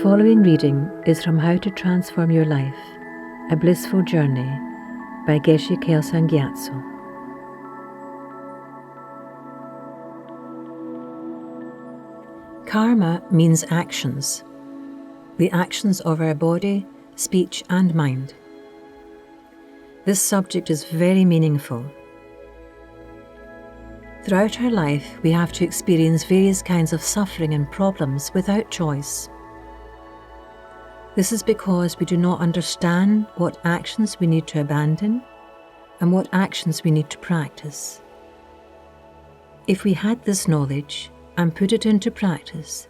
following reading is from How to Transform Your Life, A Blissful Journey by Geshe Kelsang Gyatso. Karma means actions, the actions of our body, speech and mind. This subject is very meaningful. Throughout our life, we have to experience various kinds of suffering and problems without choice. This is because we do not understand what actions we need to abandon and what actions we need to practice. If we had this knowledge and put it into practice,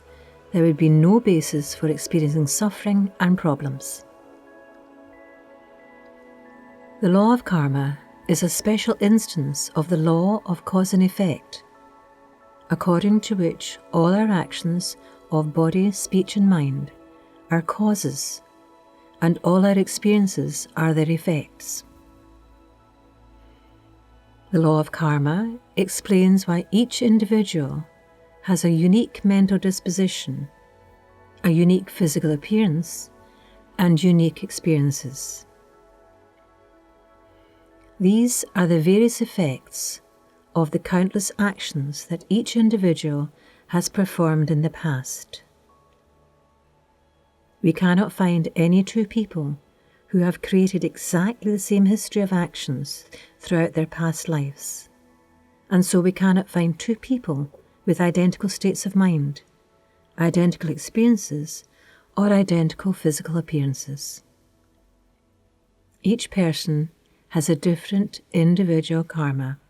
there would be no basis for experiencing suffering and problems. The law of karma is a special instance of the law of cause and effect, according to which all our actions of body, speech and mind are causes, and all our experiences are their effects. The law of karma explains why each individual has a unique mental disposition, a unique physical appearance, and unique experiences. These are the various effects of the countless actions that each individual has performed in the past. We cannot find any two people who have created exactly the same history of actions throughout their past lives, and so we cannot find two people with identical states of mind, identical experiences, or identical physical appearances. Each person has a different individual karma.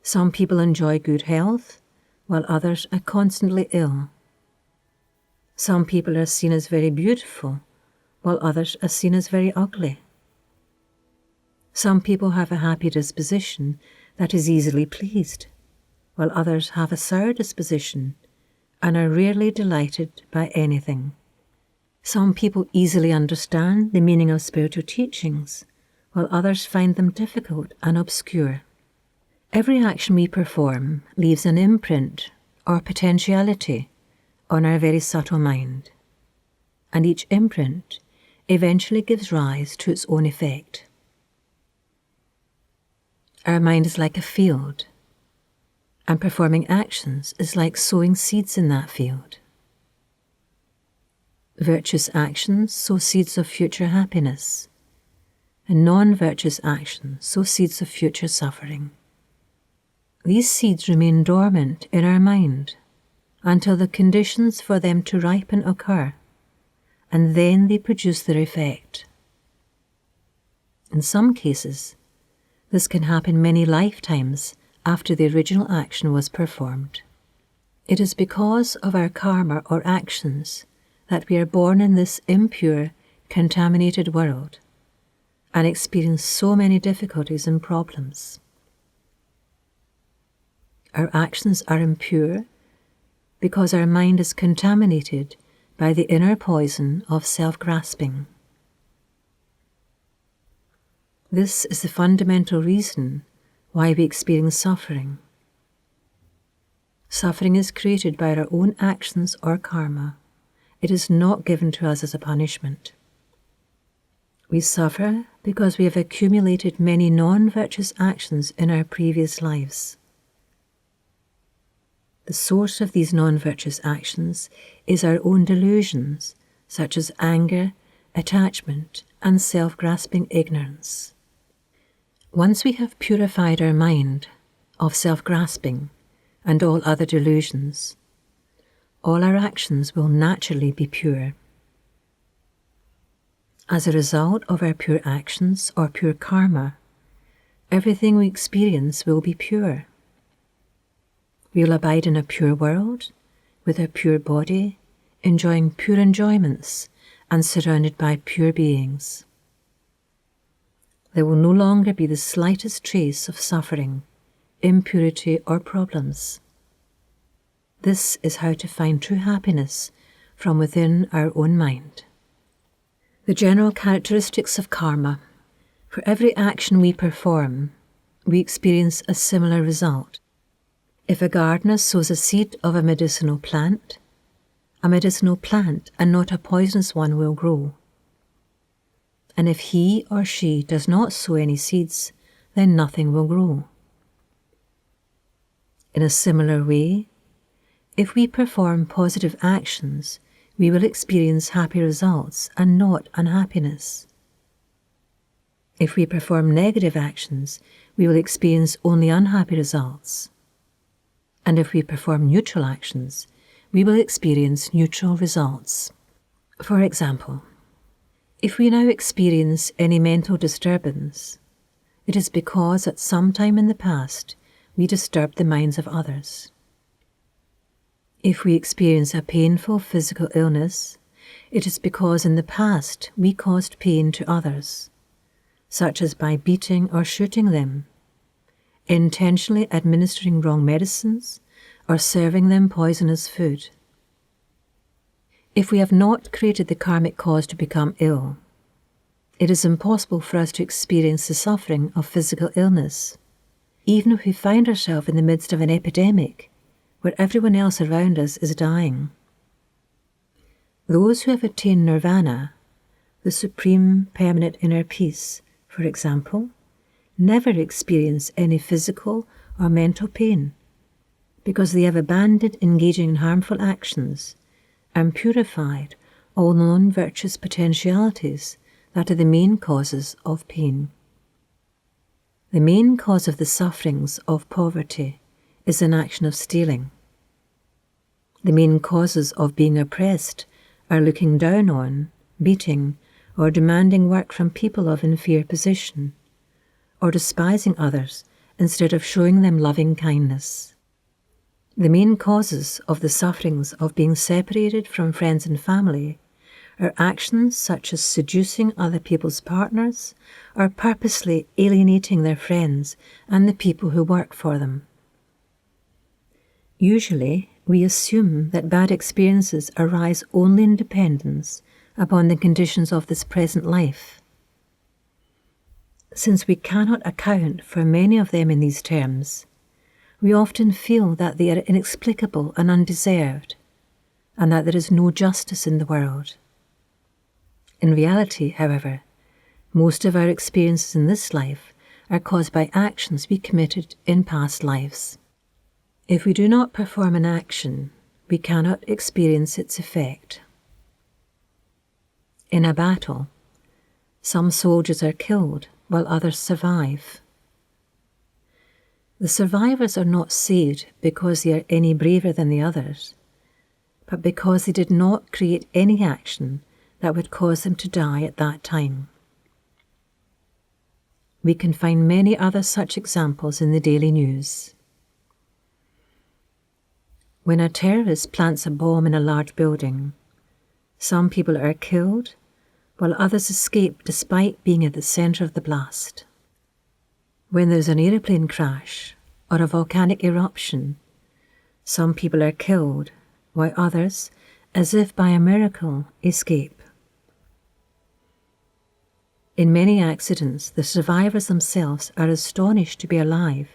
Some people enjoy good health, while others are constantly ill. Some people are seen as very beautiful, while others are seen as very ugly. Some people have a happy disposition that is easily pleased, while others have a sour disposition and are rarely delighted by anything. Some people easily understand the meaning of spiritual teachings, while others find them difficult and obscure. Every action we perform leaves an imprint or potentiality on our very subtle mind, and each imprint eventually gives rise to its own effect. Our mind is like a field, and performing actions is like sowing seeds in that field. Virtuous actions sow seeds of future happiness, and non-virtuous actions sow seeds of future suffering. These seeds remain dormant in our mind until the conditions for them to ripen occur, and then they produce their effect. In some cases, this can happen many lifetimes after the original action was performed. It is because of our karma or actions that we are born in this impure, contaminated world and experience so many difficulties and problems. Our actions are impure because our mind is contaminated by the inner poison of self-grasping. This is the fundamental reason why we experience suffering. Suffering is created by our own actions or karma. It is not given to us as a punishment. We suffer because we have accumulated many non-virtuous actions in our previous lives. The source of these non-virtuous actions is our own delusions, such as anger, attachment, and self-grasping ignorance. Once we have purified our mind of self-grasping and all other delusions, all our actions will naturally be pure. As a result of our pure actions or pure karma, everything we experience will be pure. We will abide in a pure world, with a pure body, enjoying pure enjoyments and surrounded by pure beings. There will no longer be the slightest trace of suffering, impurity or problems. This is how to find true happiness from within our own mind. The general characteristics of karma. For every action we perform, we experience a similar result. If a gardener sows a seed of a medicinal plant, a medicinal plant and not a poisonous one will grow. And if he or she does not sow any seeds, then nothing will grow. In a similar way, if we perform positive actions, we will experience happy results and not unhappiness. If we perform negative actions, we will experience only unhappy results. And if we perform neutral actions, we will experience neutral results. For example, if we now experience any mental disturbance, it is because at some time in the past we disturbed the minds of others. If we experience a painful physical illness, it is because in the past we caused pain to others, such as by beating or shooting them, intentionally administering wrong medicines, or serving them poisonous food. If we have not created the karmic cause to become ill, it is impossible for us to experience the suffering of physical illness, even if we find ourselves in the midst of an epidemic where everyone else around us is dying. Those who have attained nirvana, the supreme permanent inner peace, for example, never experience any physical or mental pain because they have abandoned engaging in harmful actions and purified all non-virtuous potentialities that are the main causes of pain. The main cause of the sufferings of poverty is an action of stealing. The main causes of being oppressed are looking down on, beating, or demanding work from people of inferior position, or despising others instead of showing them loving kindness. The main causes of the sufferings of being separated from friends and family are actions such as seducing other people's partners or purposely alienating their friends and the people who work for them. Usually, we assume that bad experiences arise only in dependence upon the conditions of this present life. Since we cannot account for many of them in these terms, we often feel that they are inexplicable and undeserved, and that there is no justice in the world. In reality, however, most of our experiences in this life are caused by actions we committed in past lives. If we do not perform an action, we cannot experience its effect. In a battle, some soldiers are killed while others survive. The survivors are not saved because they are any braver than the others, but because they did not create any action that would cause them to die at that time. We can find many other such examples in the daily news. When a terrorist plants a bomb in a large building, some people are killed while others escape despite being at the centre of the blast. When there's an aeroplane crash or a volcanic eruption, some people are killed while others, as if by a miracle, escape. In many accidents, the survivors themselves are astonished to be alive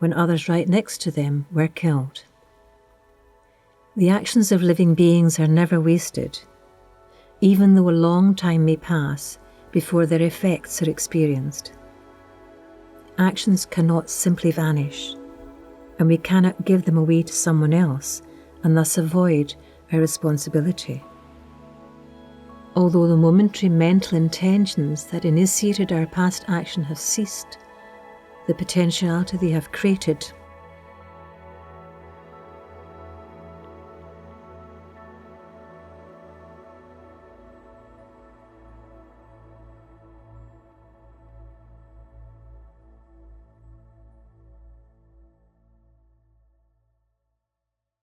when others right next to them were killed. The actions of living beings are never wasted, even though a long time may pass before their effects are experienced. Actions cannot simply vanish, and we cannot give them away to someone else and thus avoid our responsibility. Although the momentary mental intentions that initiated our past action have ceased, the potentiality they have created